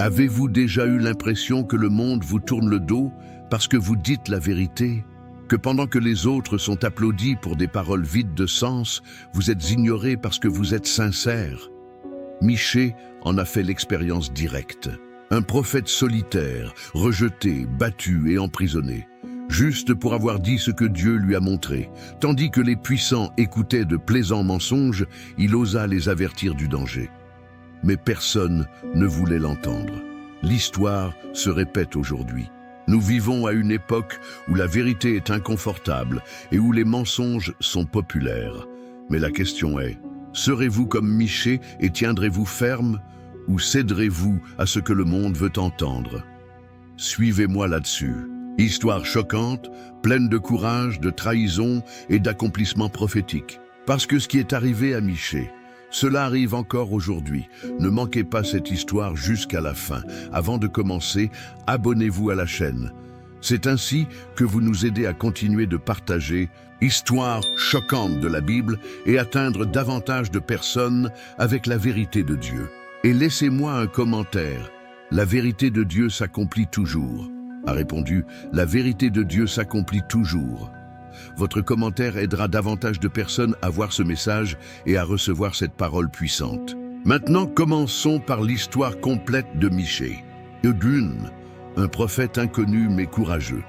Avez-vous déjà eu l'impression que le monde vous tourne le dos parce que vous dites la vérité? Que pendant que les autres sont applaudis pour des paroles vides de sens, vous êtes ignorés parce que vous êtes sincères? Michée en a fait l'expérience directe. Un prophète solitaire, rejeté, battu et emprisonné, juste pour avoir dit ce que Dieu lui a montré. Tandis que les puissants écoutaient de plaisants mensonges, il osa les avertir du danger. Mais personne ne voulait l'entendre. L'histoire se répète aujourd'hui. Nous vivons à une époque où la vérité est inconfortable et où les mensonges sont populaires. Mais la question est, serez-vous comme Michée et tiendrez-vous ferme ou céderez-vous à ce que le monde veut entendre? Suivez-moi là-dessus. Histoire choquante, pleine de courage, de trahison et d'accomplissements prophétiques. Parce que ce qui est arrivé à Michée, cela arrive encore aujourd'hui. Ne manquez pas cette histoire jusqu'à la fin. Avant de commencer, abonnez-vous à la chaîne. C'est ainsi que vous nous aidez à continuer de partager histoires choquantes de la Bible et atteindre davantage de personnes avec la vérité de Dieu. Et laissez-moi un commentaire. La vérité de Dieu s'accomplit toujours. A répondu, la vérité de Dieu s'accomplit toujours. Votre commentaire aidera davantage de personnes à voir ce message et à recevoir cette parole puissante. Maintenant, commençons par l'histoire complète de Michée. Eudune, un prophète inconnu mais courageux.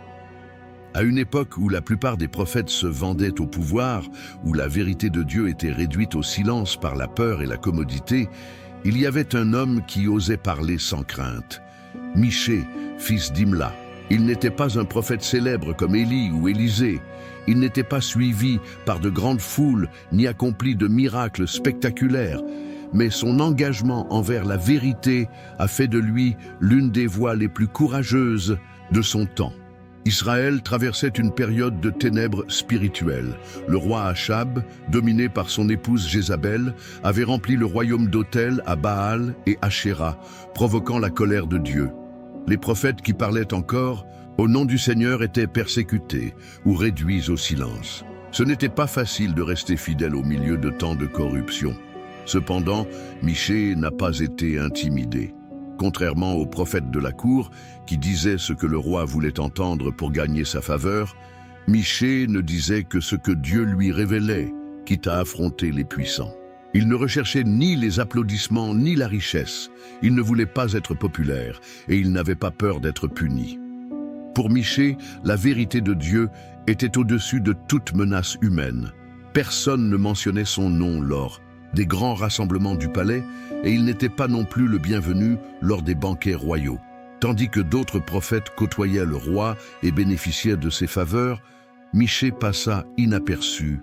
À une époque où la plupart des prophètes se vendaient au pouvoir, où la vérité de Dieu était réduite au silence par la peur et la commodité, il y avait un homme qui osait parler sans crainte. Michée, fils d'Imla. Il n'était pas un prophète célèbre comme Élie ou Élisée. Il n'était pas suivi par de grandes foules ni accompli de miracles spectaculaires, mais son engagement envers la vérité a fait de lui l'une des voix les plus courageuses de son temps. Israël traversait une période de ténèbres spirituelles. Le roi Achab, dominé par son épouse Jézabel, avait rempli le royaume d'autels à Baal et Ashéra, provoquant la colère de Dieu. Les prophètes qui parlaient encore au nom du Seigneur étaient persécutés ou réduits au silence. Ce n'était pas facile de rester fidèle au milieu de tant de corruption. Cependant, Michée n'a pas été intimidé. Contrairement aux prophètes de la cour, qui disaient ce que le roi voulait entendre pour gagner sa faveur, Michée ne disait que ce que Dieu lui révélait, quitte à affronter les puissants. Il ne recherchait ni les applaudissements ni la richesse. Il ne voulait pas être populaire et il n'avait pas peur d'être puni. Pour Michée, la vérité de Dieu était au-dessus de toute menace humaine. Personne ne mentionnait son nom lors des grands rassemblements du palais et il n'était pas non plus le bienvenu lors des banquets royaux. Tandis que d'autres prophètes côtoyaient le roi et bénéficiaient de ses faveurs, Michée passa inaperçu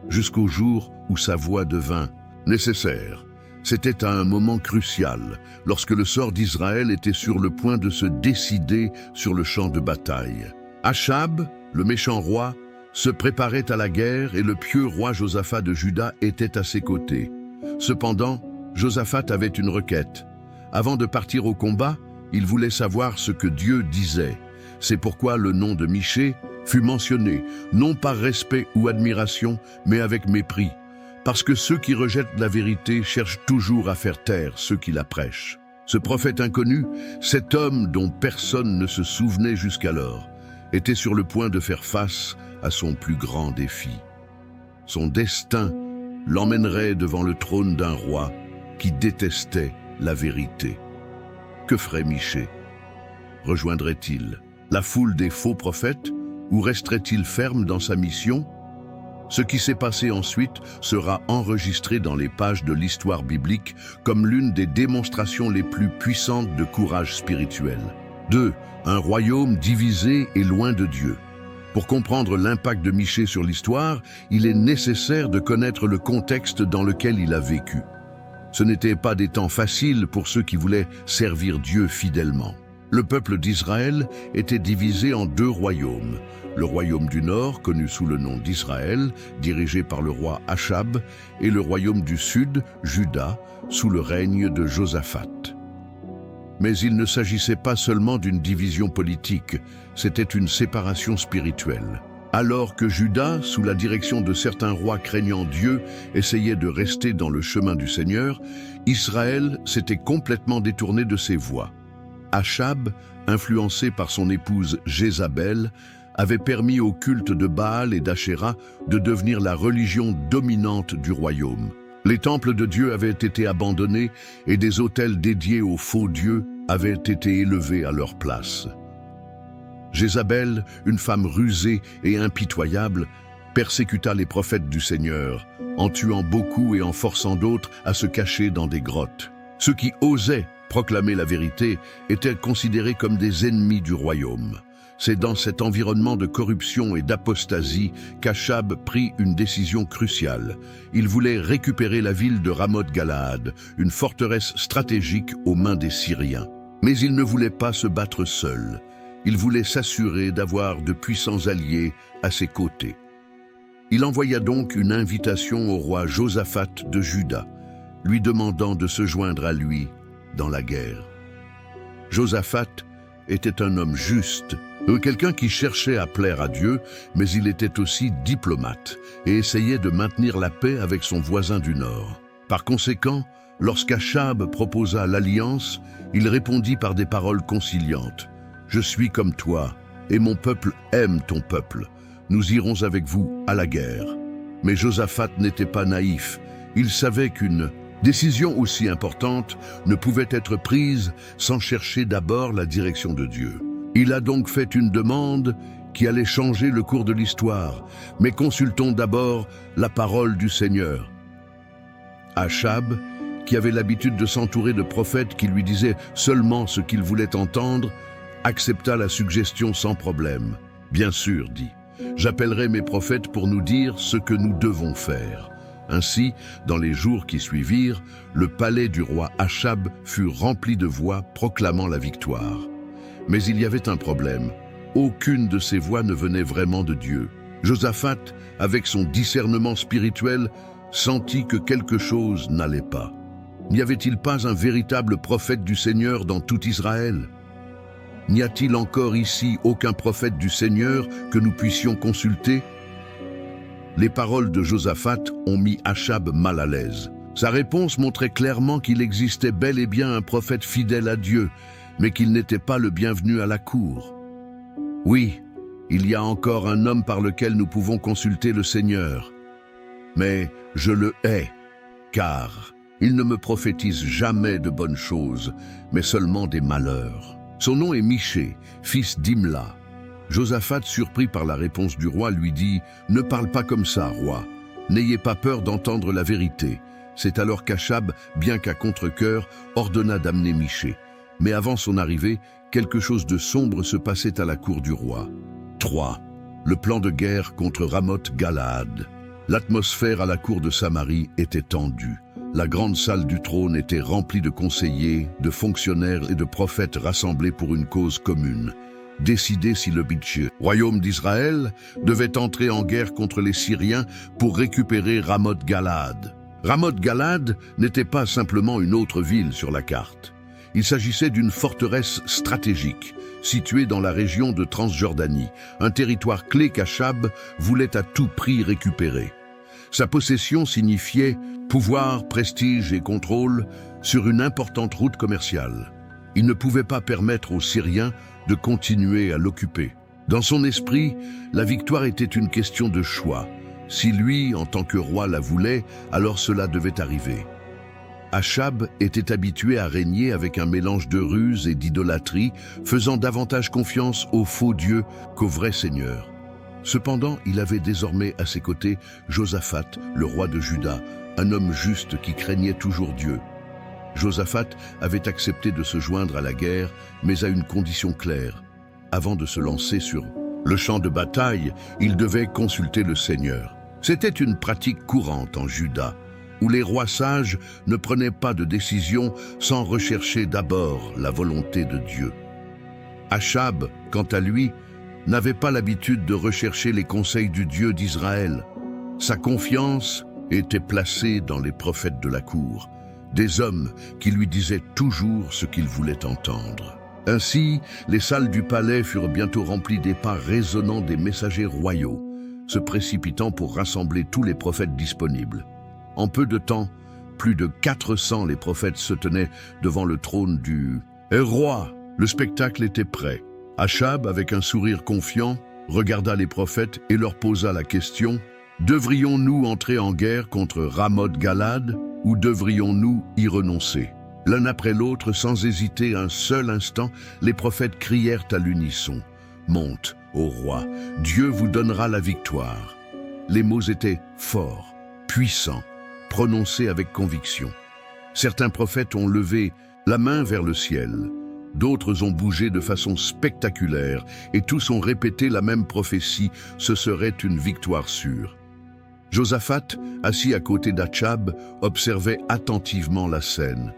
jusqu'au jour où sa voix devint nécessaire. C'était à un moment crucial, lorsque le sort d'Israël était sur le point de se décider sur le champ de bataille. Achab, le méchant roi, se préparait à la guerre et le pieux roi Josaphat de Juda était à ses côtés. Cependant, Josaphat avait une requête. Avant de partir au combat, il voulait savoir ce que Dieu disait. C'est pourquoi le nom de Michée fut mentionné, non par respect ou admiration, mais avec mépris. Parce que ceux qui rejettent la vérité cherchent toujours à faire taire ceux qui la prêchent. Ce prophète inconnu, cet homme dont personne ne se souvenait jusqu'alors, était sur le point de faire face à son plus grand défi. Son destin l'emmènerait devant le trône d'un roi qui détestait la vérité. Que ferait Michée? Rejoindrait-il la foule des faux prophètes ou resterait-il ferme dans sa mission? Ce qui s'est passé ensuite sera enregistré dans les pages de l'histoire biblique comme l'une des démonstrations les plus puissantes de courage spirituel. 2. Un royaume divisé et loin de Dieu. Pour comprendre l'impact de Michée sur l'histoire, il est nécessaire de connaître le contexte dans lequel il a vécu. Ce n'étaient pas des temps faciles pour ceux qui voulaient servir Dieu fidèlement. Le peuple d'Israël était divisé en deux royaumes. Le royaume du Nord, connu sous le nom d'Israël, dirigé par le roi Achab, et le royaume du Sud, Juda, sous le règne de Josaphat. Mais il ne s'agissait pas seulement d'une division politique, c'était une séparation spirituelle. Alors que Juda, sous la direction de certains rois craignant Dieu, essayait de rester dans le chemin du Seigneur, Israël s'était complètement détourné de ses voies. Achab, influencé par son épouse Jézabel, avait permis au culte de Baal et d'Achéra de devenir la religion dominante du royaume. Les temples de Dieu avaient été abandonnés et des autels dédiés aux faux dieux avaient été élevés à leur place. Jézabel, une femme rusée et impitoyable, persécuta les prophètes du Seigneur, en tuant beaucoup et en forçant d'autres à se cacher dans des grottes. Ceux qui osaient proclamer la vérité étaient considérés comme des ennemis du royaume. C'est dans cet environnement de corruption et d'apostasie qu'Achab prit une décision cruciale. Il voulait récupérer la ville de Ramoth-Galaad, une forteresse stratégique aux mains des Syriens. Mais il ne voulait pas se battre seul. Il voulait s'assurer d'avoir de puissants alliés à ses côtés. Il envoya donc une invitation au roi Josaphat de Juda, lui demandant de se joindre à lui dans la guerre. Josaphat était un homme juste, quelqu'un qui cherchait à plaire à Dieu, mais il était aussi diplomate et essayait de maintenir la paix avec son voisin du Nord. Par conséquent, lorsqu'Achab proposa l'alliance, il répondit par des paroles conciliantes. « Je suis comme toi, et mon peuple aime ton peuple. Nous irons avec vous à la guerre. » Mais Josaphat n'était pas naïf. Il savait qu'une décision aussi importante ne pouvait être prise sans chercher d'abord la direction de Dieu. Il a donc fait une demande qui allait changer le cours de l'histoire, mais consultons d'abord la parole du Seigneur. Achab, qui avait l'habitude de s'entourer de prophètes qui lui disaient seulement ce qu'il voulait entendre, accepta la suggestion sans problème. « Bien sûr, dit, j'appellerai mes prophètes pour nous dire ce que nous devons faire. » Ainsi, dans les jours qui suivirent, le palais du roi Achab fut rempli de voix proclamant la victoire. Mais il y avait un problème. Aucune de ces voix ne venait vraiment de Dieu. Josaphat, avec son discernement spirituel, sentit que quelque chose n'allait pas. N'y avait-il pas un véritable prophète du Seigneur dans tout Israël? N'y a-t-il encore ici aucun prophète du Seigneur que nous puissions consulter? Les paroles de Josaphat ont mis Achab mal à l'aise. Sa réponse montrait clairement qu'il existait bel et bien un prophète fidèle à Dieu, mais qu'il n'était pas le bienvenu à la cour. Oui, il y a encore un homme par lequel nous pouvons consulter le Seigneur. Mais je le hais, car il ne me prophétise jamais de bonnes choses, mais seulement des malheurs. Son nom est Michée, fils d'Imla. Josaphat, surpris par la réponse du roi, lui dit « Ne parle pas comme ça, roi. N'ayez pas peur d'entendre la vérité. » C'est alors qu'Achab, bien qu'à contre-cœur, ordonna d'amener Michée. Mais avant son arrivée, quelque chose de sombre se passait à la cour du roi. 3. Le plan de guerre contre Ramoth-Galaad. L'atmosphère à la cour de Samarie était tendue. La grande salle du trône était remplie de conseillers, de fonctionnaires et de prophètes rassemblés pour une cause commune. Décider si le royaume d'Israël devait entrer en guerre contre les Syriens pour récupérer Ramoth-Galaad. Ramoth-Galaad n'était pas simplement une autre ville sur la carte. Il s'agissait d'une forteresse stratégique, située dans la région de Transjordanie, un territoire clé qu'Achab voulait à tout prix récupérer. Sa possession signifiait pouvoir, prestige et contrôle sur une importante route commerciale. Il ne pouvait pas permettre aux Syriens de continuer à l'occuper. Dans son esprit, la victoire était une question de choix. Si lui, en tant que roi, la voulait, alors cela devait arriver. Achab était habitué à régner avec un mélange de ruse et d'idolâtrie, faisant davantage confiance aux faux dieux qu'au vrai Seigneur. Cependant, il avait désormais à ses côtés Josaphat, le roi de Juda, un homme juste qui craignait toujours Dieu. Josaphat avait accepté de se joindre à la guerre, mais à une condition claire. Avant de se lancer sur le champ de bataille, il devait consulter le Seigneur. C'était une pratique courante en Juda, où les rois sages ne prenaient pas de décision sans rechercher d'abord la volonté de Dieu. Achab, quant à lui, n'avait pas l'habitude de rechercher les conseils du Dieu d'Israël. Sa confiance était placée dans les prophètes de la cour, des hommes qui lui disaient toujours ce qu'il voulait entendre. Ainsi, les salles du palais furent bientôt remplies des pas résonnants des messagers royaux. se précipitant pour rassembler tous les prophètes disponibles. En peu de temps, plus de 400 les prophètes se tenaient devant le trône du roi. Le spectacle était prêt. Achab, avec un sourire confiant, regarda les prophètes et leur posa la question: devrions-nous entrer en guerre contre Ramoth-Galad ou devrions-nous y renoncer? L'un après l'autre, sans hésiter un seul instant, les prophètes crièrent à l'unisson: monte, ô roi, Dieu vous donnera la victoire. Les mots étaient forts, puissants, prononcés avec conviction. Certains prophètes ont levé la main vers le ciel, d'autres ont bougé de façon spectaculaire et tous ont répété la même prophétie: ce serait une victoire sûre. Josaphat, assis à côté d'Achab, observait attentivement la scène.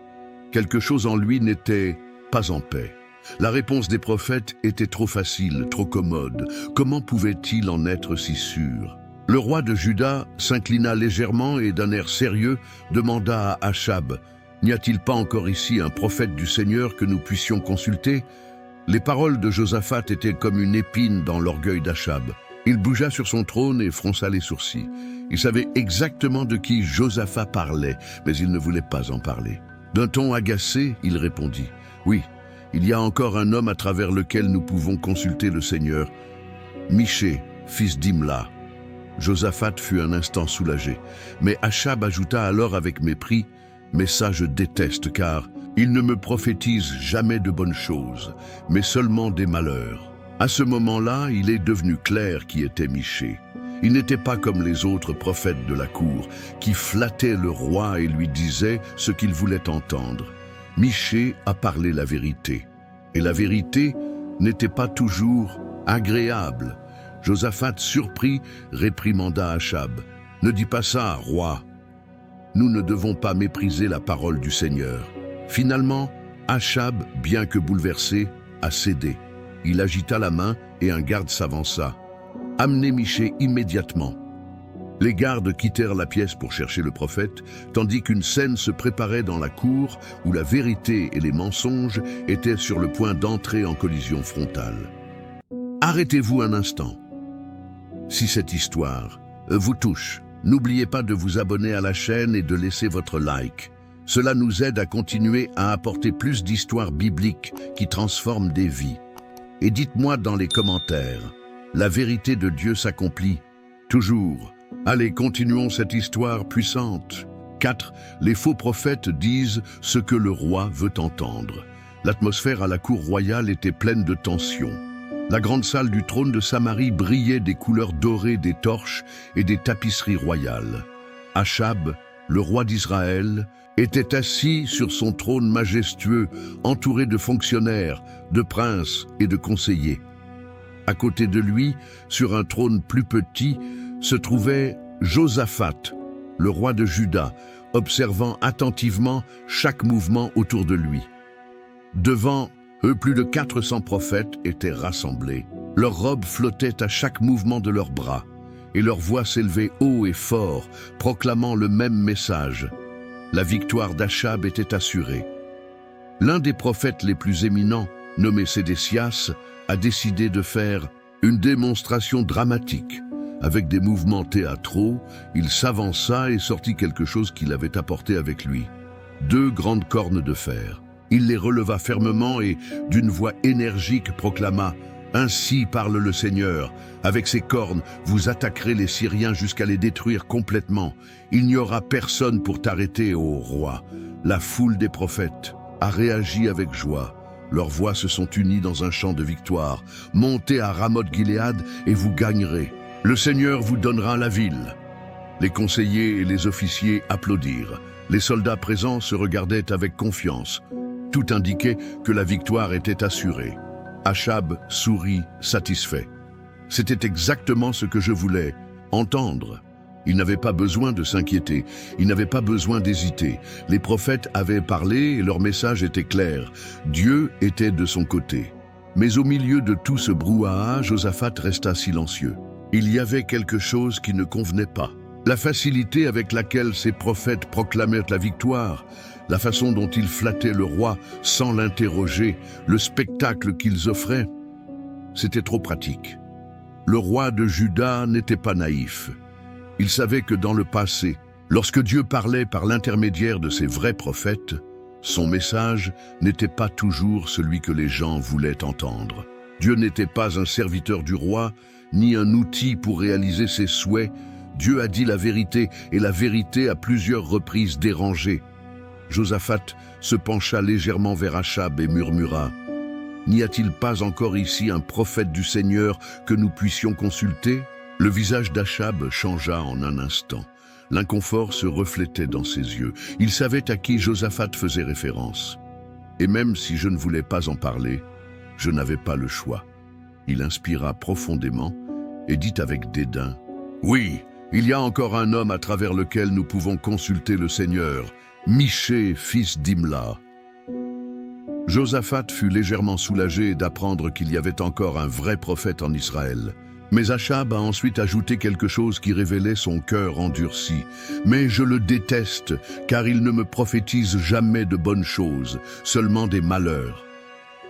Quelque chose en lui n'était pas en paix. La réponse des prophètes était trop facile, trop commode. Comment pouvait-il en être si sûr? Le roi de Juda s'inclina légèrement et d'un air sérieux demanda à Achab: n'y a-t-il pas encore ici un prophète du Seigneur que nous puissions consulter? Les paroles de Josaphat étaient comme une épine dans l'orgueil d'Achab. Il bougea sur son trône et fronça les sourcils. Il savait exactement de qui Josaphat parlait, mais il ne voulait pas en parler. D'un ton agacé, il répondit: oui, il y a encore un homme à travers lequel nous pouvons consulter le Seigneur, Michée, fils d'Imla. Josaphat fut un instant soulagé, mais Achab ajouta alors avec mépris: mais ça je déteste, car il ne me prophétise jamais de bonnes choses, mais seulement des malheurs. À ce moment-là, il est devenu clair qui était Michée. Il n'était pas comme les autres prophètes de la cour, qui flattaient le roi et lui disaient ce qu'il voulait entendre. Michée a parlé la vérité, et la vérité n'était pas toujours agréable. Josaphat, surpris, réprimanda Achab: ne dis pas ça, roi. Nous ne devons pas mépriser la parole du Seigneur. Finalement, Achab, bien que bouleversé, a cédé. Il agita la main et un garde s'avança. Amenez Michée immédiatement. Les gardes quittèrent la pièce pour chercher le prophète, tandis qu'une scène se préparait dans la cour où la vérité et les mensonges étaient sur le point d'entrer en collision frontale. Arrêtez-vous un instant. Si cette histoire vous touche, n'oubliez pas de vous abonner à la chaîne et de laisser votre like. Cela nous aide à continuer à apporter plus d'histoires bibliques qui transforment des vies. Et dites-moi dans les commentaires: la vérité de Dieu s'accomplit toujours. Allez, continuons cette histoire puissante. 4. Les faux prophètes disent ce que le roi veut entendre. L'atmosphère à la cour royale était pleine de tension. La grande salle du trône de Samarie brillait des couleurs dorées des torches et des tapisseries royales. Achab, le roi d'Israël, était assis sur son trône majestueux, entouré de fonctionnaires, de princes et de conseillers. À côté de lui, sur un trône plus petit, se trouvait Josaphat, le roi de Juda, observant attentivement chaque mouvement autour de lui. Devant eux, plus de 400 prophètes étaient rassemblés. Leurs robes flottaient à chaque mouvement de leurs bras, et leur voix s'élevait haut et fort, proclamant le même message. La victoire d'Achab était assurée. L'un des prophètes les plus éminents, nommé Sédécias, a décidé de faire une démonstration dramatique. Avec des mouvements théâtraux, il s'avança et sortit quelque chose qu'il avait apporté avec lui. 2 grandes cornes de fer. Il les releva fermement et, d'une voix énergique, proclama: « Ainsi parle le Seigneur. Avec ces cornes, vous attaquerez les Syriens jusqu'à les détruire complètement. Il n'y aura personne pour t'arrêter, ô roi. » La foule des prophètes a réagi avec joie. Leurs voix se sont unies dans un chant de victoire. « Montez à Ramoth-Gilead et vous gagnerez. Le Seigneur vous donnera la ville. » Les conseillers et les officiers applaudirent. Les soldats présents se regardaient avec confiance. Tout indiquait que la victoire était assurée. Achab sourit, satisfait. C'était exactement ce que je voulais entendre. Il n'avait pas besoin de s'inquiéter, il n'avait pas besoin d'hésiter. Les prophètes avaient parlé et leur message était clair. Dieu était de son côté. Mais au milieu de tout ce brouhaha, Josaphat resta silencieux. Il y avait quelque chose qui ne convenait pas. La facilité avec laquelle ces prophètes proclamèrent la victoire, la façon dont ils flattaient le roi sans l'interroger, le spectacle qu'ils offraient, c'était trop pratique. Le roi de Juda n'était pas naïf. Il savait que dans le passé, lorsque Dieu parlait par l'intermédiaire de ses vrais prophètes, son message n'était pas toujours celui que les gens voulaient entendre. Dieu n'était pas un serviteur du roi, ni un outil pour réaliser ses souhaits. Dieu a dit la vérité, et la vérité à plusieurs reprises dérangé. Josaphat se pencha légèrement vers Achab et murmura: « N'y a-t-il pas encore ici un prophète du Seigneur que nous puissions consulter ?» Le visage d'Achab changea en un instant. L'inconfort se reflétait dans ses yeux. Il savait à qui Josaphat faisait référence. Et même si je ne voulais pas en parler, je n'avais pas le choix. Il inspira profondément et dit avec dédain: « Oui, il y a encore un homme à travers lequel nous pouvons consulter le Seigneur, Michée, fils d'Imla. » Josaphat fut légèrement soulagé d'apprendre qu'il y avait encore un vrai prophète en Israël. Mais Achab a ensuite ajouté quelque chose qui révélait son cœur endurci. « Mais je le déteste, car il ne me prophétise jamais de bonnes choses, seulement des malheurs. »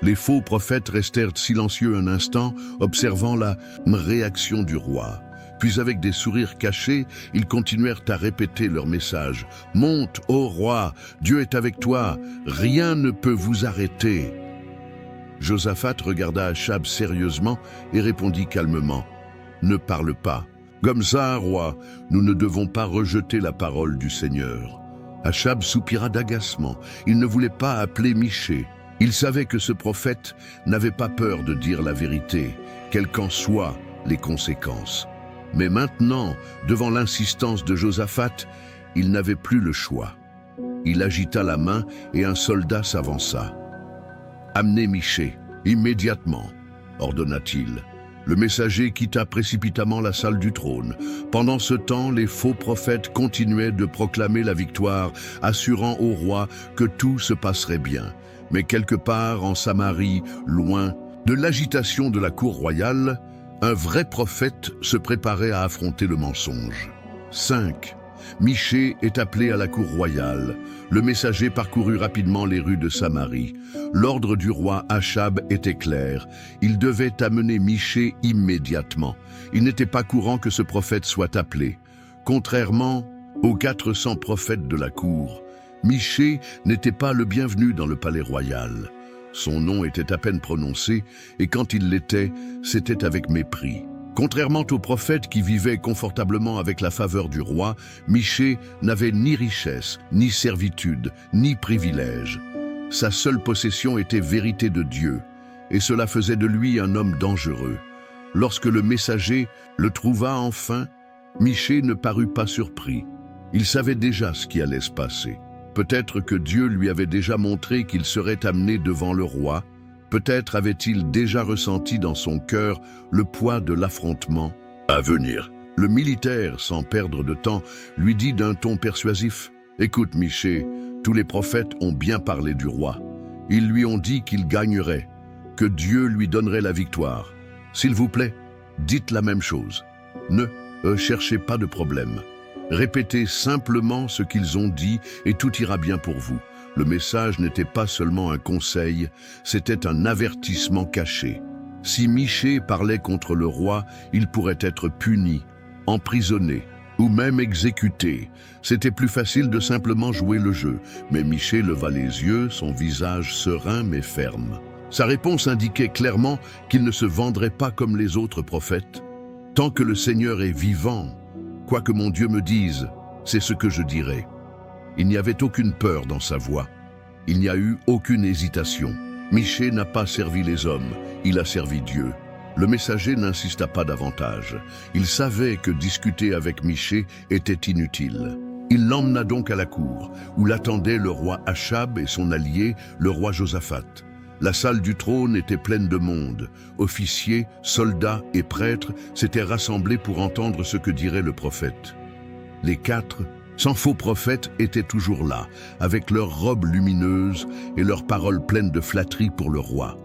Les faux prophètes restèrent silencieux un instant, observant la réaction du roi. Puis avec des sourires cachés, ils continuèrent à répéter leur message. « Monte, ô roi, Dieu est avec toi, rien ne peut vous arrêter. » Josaphat regarda Achab sérieusement et répondit calmement: « Ne parle pas. Comme ça, roi, nous ne devons pas rejeter la parole du Seigneur. » Achab soupira d'agacement. Il ne voulait pas appeler Michée. Il savait que ce prophète n'avait pas peur de dire la vérité, quelles qu'en soient les conséquences. Mais maintenant, devant l'insistance de Josaphat, il n'avait plus le choix. Il agita la main et un soldat s'avança. « Amenez Michée, immédiatement, » ordonna-t-il. Le messager quitta précipitamment la salle du trône. Pendant ce temps, les faux prophètes continuaient de proclamer la victoire, assurant au roi que tout se passerait bien. Mais quelque part en Samarie, loin de l'agitation de la cour royale, un vrai prophète se préparait à affronter le mensonge. 5. Michée est appelé à la cour royale. Le messager parcourut rapidement les rues de Samarie. L'ordre du roi Achab était clair. Il devait amener Michée immédiatement. Il n'était pas courant que ce prophète soit appelé. Contrairement aux 400 prophètes de la cour, Michée n'était pas le bienvenu dans le palais royal. Son nom était à peine prononcé, et quand il l'était, c'était avec mépris. Contrairement aux prophètes qui vivaient confortablement avec la faveur du roi, Michée n'avait ni richesse, ni servitude, ni privilège. Sa seule possession était vérité de Dieu, et cela faisait de lui un homme dangereux. Lorsque le messager le trouva enfin, Michée ne parut pas surpris. Il savait déjà ce qui allait se passer. Peut-être que Dieu lui avait déjà montré qu'il serait amené devant le roi. Peut-être avait-il déjà ressenti dans son cœur le poids de l'affrontement à venir. Le militaire, sans perdre de temps, lui dit d'un ton persuasif: « Écoute, Michée, tous les prophètes ont bien parlé du roi. Ils lui ont dit qu'il gagnerait, que Dieu lui donnerait la victoire. S'il vous plaît, dites la même chose. Ne cherchez pas de problème. Répétez simplement ce qu'ils ont dit et tout ira bien pour vous. » Le message n'était pas seulement un conseil, c'était un avertissement caché. Si Michée parlait contre le roi, il pourrait être puni, emprisonné ou même exécuté. C'était plus facile de simplement jouer le jeu, mais Michée leva les yeux, son visage serein mais ferme. Sa réponse indiquait clairement qu'il ne se vendrait pas comme les autres prophètes. « Tant que le Seigneur est vivant, quoi que mon Dieu me dise, c'est ce que je dirai. » Il n'y avait aucune peur dans sa voix. Il n'y a eu aucune hésitation. Michée n'a pas servi les hommes, il a servi Dieu. Le messager n'insista pas davantage. Il savait que discuter avec Michée était inutile. Il l'emmena donc à la cour, où l'attendaient le roi Achab et son allié, le roi Josaphat. La salle du trône était pleine de monde. Officiers, soldats et prêtres s'étaient rassemblés pour entendre ce que dirait le prophète. Les 400 faux prophètes étaient toujours là, avec leurs robes lumineuses et leurs paroles pleines de flatteries pour le roi.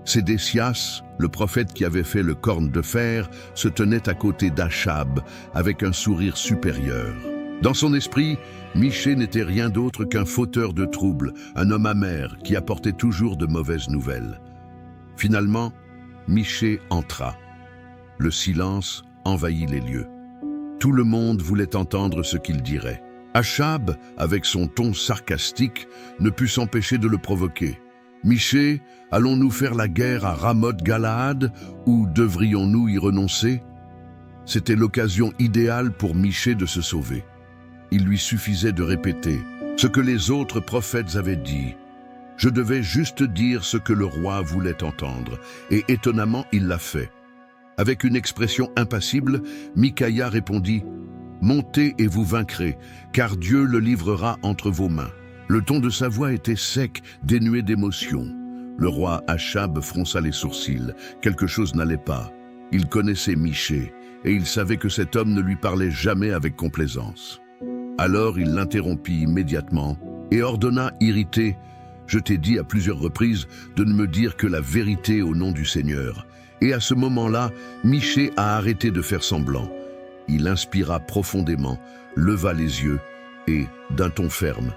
Sédécias, le prophète qui avait fait le corne de fer, se tenait à côté d'Achab, avec un sourire supérieur. Dans son esprit, Michée n'était rien d'autre qu'un fauteur de troubles, un homme amer qui apportait toujours de mauvaises nouvelles. Finalement, Michée entra. Le silence envahit les lieux. Tout le monde voulait entendre ce qu'il dirait. Achab, avec son ton sarcastique, ne put s'empêcher de le provoquer. « Michée, allons-nous faire la guerre à Ramoth-Galaad ou devrions-nous y renoncer ?» C'était l'occasion idéale pour Michée de se sauver. Il lui suffisait de répéter ce que les autres prophètes avaient dit. Je devais juste dire ce que le roi voulait entendre, et étonnamment, il l'a fait. Avec une expression impassible, Mikaïa répondit « Montez et vous vaincrez, car Dieu le livrera entre vos mains. » Le ton de sa voix était sec, dénué d'émotion. Le roi Achab fronça les sourcils. Quelque chose n'allait pas. Il connaissait Michée, et il savait que cet homme ne lui parlait jamais avec complaisance. Alors il l'interrompit immédiatement et ordonna, irrité, « Je t'ai dit à plusieurs reprises de ne me dire que la vérité au nom du Seigneur. » Et à ce moment-là, Michée a arrêté de faire semblant. Il inspira profondément, leva les yeux et, d'un ton ferme,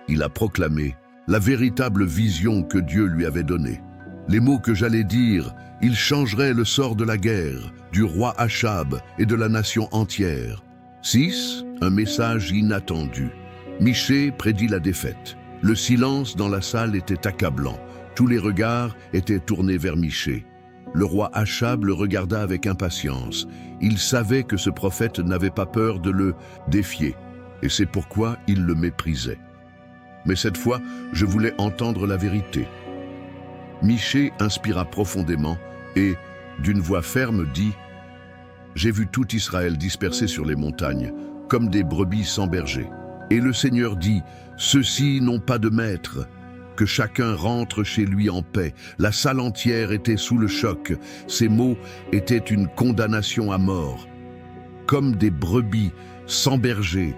il a proclamé la véritable vision que Dieu lui avait donnée. Les mots que j'allais dire, ils changeraient le sort de la guerre, du roi Achab et de la nation entière. 6. Un message inattendu. Michée prédit la défaite. Le silence dans la salle était accablant. Tous les regards étaient tournés vers Michée. Le roi Achab le regarda avec impatience. Il savait que ce prophète n'avait pas peur de le défier, et c'est pourquoi il le méprisait. Mais cette fois, je voulais entendre la vérité. Michée inspira profondément et, d'une voix ferme, dit « J'ai vu tout Israël dispersé sur les montagnes, comme des brebis sans berger. Et le Seigneur dit « Ceux-ci n'ont pas de maître. » Que chacun rentre chez lui en paix. La salle entière était sous le choc. Ces mots étaient une condamnation à mort. Comme des brebis sans berger.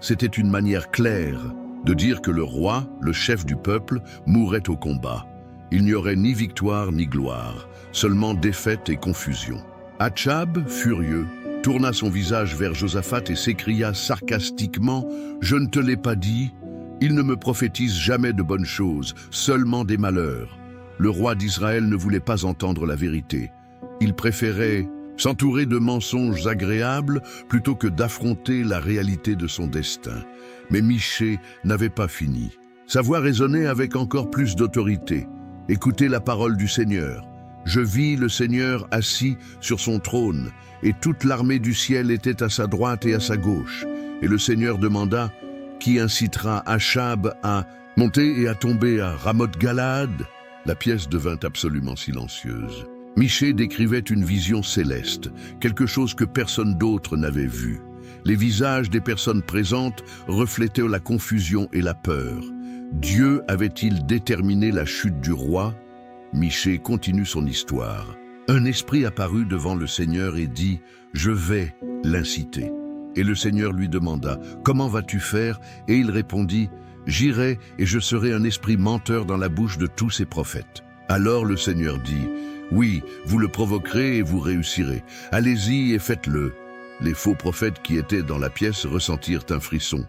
C'était une manière claire de dire que le roi, le chef du peuple, mourrait au combat. Il n'y aurait ni victoire ni gloire, seulement défaite et confusion. Achab, furieux, tourna son visage vers Josaphat et s'écria sarcastiquement « Je ne te l'ai pas dit ?» Il ne me prophétise jamais de bonnes choses, seulement des malheurs. Le roi d'Israël ne voulait pas entendre la vérité. Il préférait s'entourer de mensonges agréables plutôt que d'affronter la réalité de son destin. Mais Michée n'avait pas fini. Sa voix résonnait avec encore plus d'autorité. Écoutez la parole du Seigneur. Je vis le Seigneur assis sur son trône, et toute l'armée du ciel était à sa droite et à sa gauche. Et le Seigneur demanda « Qui incitera Achab à monter et à tomber à Ramoth-Galaad ?» La pièce devint absolument silencieuse. Michée décrivait une vision céleste, quelque chose que personne d'autre n'avait vu. Les visages des personnes présentes reflétaient la confusion et la peur. Dieu avait-il déterminé la chute du roi? Michée continue son histoire. Un esprit apparut devant le Seigneur et dit « Je vais l'inciter ». Et le Seigneur lui demanda « Comment vas-tu faire ?» Et il répondit « J'irai et je serai un esprit menteur dans la bouche de tous ces prophètes. » Alors le Seigneur dit « Oui, vous le provoquerez et vous réussirez. Allez-y et faites-le. » Les faux prophètes qui étaient dans la pièce ressentirent un frisson.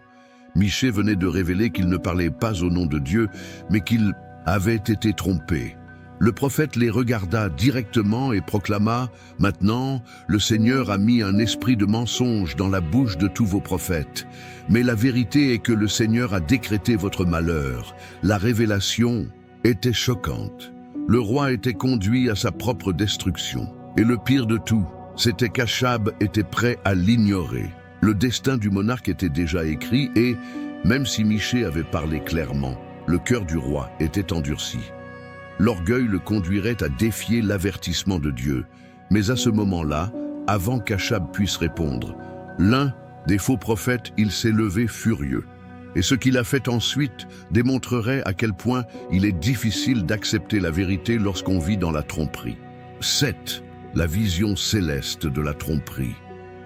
Michée venait de révéler qu'il ne parlait pas au nom de Dieu, mais qu'il avait été trompé. Le prophète les regarda directement et proclama « Maintenant, le Seigneur a mis un esprit de mensonge dans la bouche de tous vos prophètes. Mais la vérité est que le Seigneur a décrété votre malheur. » La révélation était choquante. Le roi était conduit à sa propre destruction. Et le pire de tout, c'était qu'Achab était prêt à l'ignorer. Le destin du monarque était déjà écrit et, même si Michée avait parlé clairement, le cœur du roi était endurci. L'orgueil le conduirait à défier l'avertissement de Dieu. Mais à ce moment-là, avant qu'Achab puisse répondre, l'un des faux prophètes, il s'est levé furieux. Et ce qu'il a fait ensuite démontrerait à quel point il est difficile d'accepter la vérité lorsqu'on vit dans la tromperie. 7. La vision céleste de la tromperie.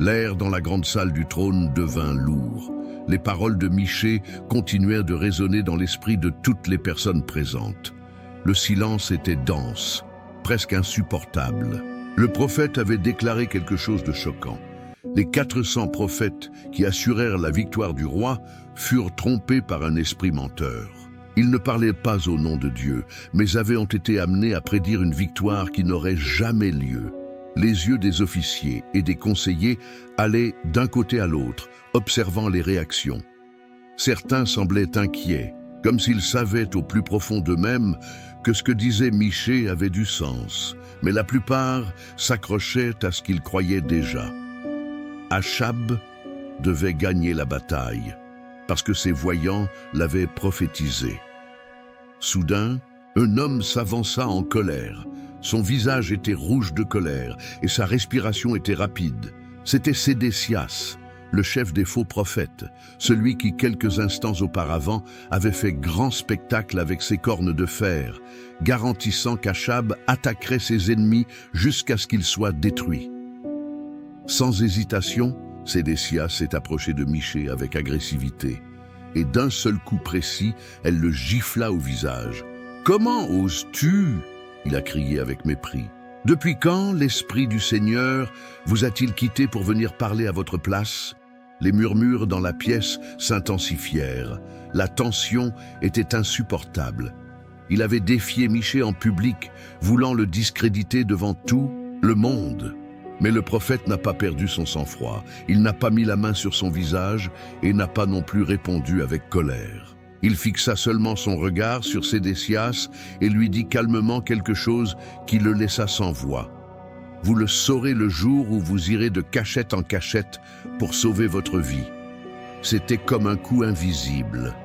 L'air dans la grande salle du trône devint lourd. Les paroles de Michée continuèrent de résonner dans l'esprit de toutes les personnes présentes. Le silence était dense, presque insupportable. Le prophète avait déclaré quelque chose de choquant. Les 400 prophètes qui assurèrent la victoire du roi furent trompés par un esprit menteur. Ils ne parlaient pas au nom de Dieu, mais ont été amenés à prédire une victoire qui n'aurait jamais lieu. Les yeux des officiers et des conseillers allaient d'un côté à l'autre, observant les réactions. Certains semblaient inquiets, comme s'ils savaient au plus profond d'eux-mêmes que ce que disait Michée avait du sens, mais la plupart s'accrochaient à ce qu'ils croyaient déjà. Achab devait gagner la bataille, parce que ses voyants l'avaient prophétisé. Soudain, un homme s'avança en colère. Son visage était rouge de colère et sa respiration était rapide. C'était Sédécias, le chef des faux prophètes, celui qui quelques instants auparavant avait fait grand spectacle avec ses cornes de fer, garantissant qu'Achab attaquerait ses ennemis jusqu'à ce qu'ils soient détruits. Sans hésitation, Sédécias s'est approché de Michée avec agressivité, et d'un seul coup précis, elle le gifla au visage. « Comment oses-tu » il a crié avec mépris. « Depuis quand l'Esprit du Seigneur vous a-t-il quitté pour venir parler à votre place ?» Les murmures dans la pièce s'intensifièrent. La tension était insupportable. Il avait défié Michée en public, voulant le discréditer devant tout le monde. Mais le prophète n'a pas perdu son sang-froid. Il n'a pas mis la main sur son visage et n'a pas non plus répondu avec colère. Il fixa seulement son regard sur Sédécias et lui dit calmement quelque chose qui le laissa sans voix. « Vous le saurez le jour où vous irez de cachette en cachette pour sauver votre vie. » C'était comme un coup invisible.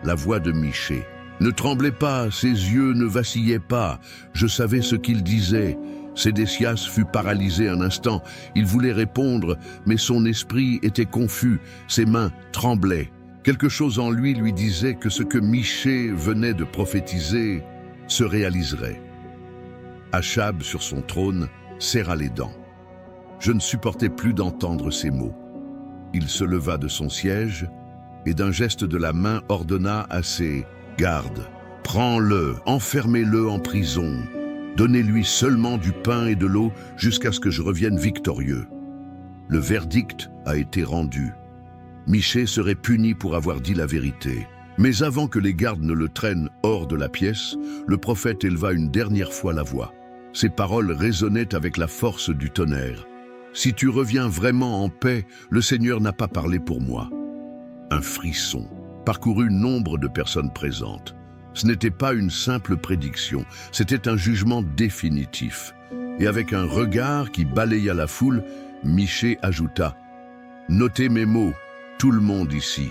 La voix de Michée. « Ne tremblez pas, ses yeux ne vacillaient pas. Je savais ce qu'il disait. » Sédécias fut paralysé un instant. Il voulait répondre, mais son esprit était confus. Ses mains tremblaient. Quelque chose en lui disait que ce que Michée venait de prophétiser se réaliserait. Achab, sur son trône, serra les dents. Je ne supportais plus d'entendre ces mots. Il se leva de son siège et d'un geste de la main ordonna à ses gardes « Prends-le, enfermez-le en prison. Donnez-lui seulement du pain et de l'eau jusqu'à ce que je revienne victorieux. » Le verdict a été rendu. Michée serait puni pour avoir dit la vérité. Mais avant que les gardes ne le traînent hors de la pièce, le prophète éleva une dernière fois la voix. Ses paroles résonnaient avec la force du tonnerre. « Si tu reviens vraiment en paix, le Seigneur n'a pas parlé pour moi. » Un frisson parcourut nombre de personnes présentes. Ce n'était pas une simple prédiction, c'était un jugement définitif. Et avec un regard qui balaya la foule, Michée ajouta « Notez mes mots, tout le monde ici. »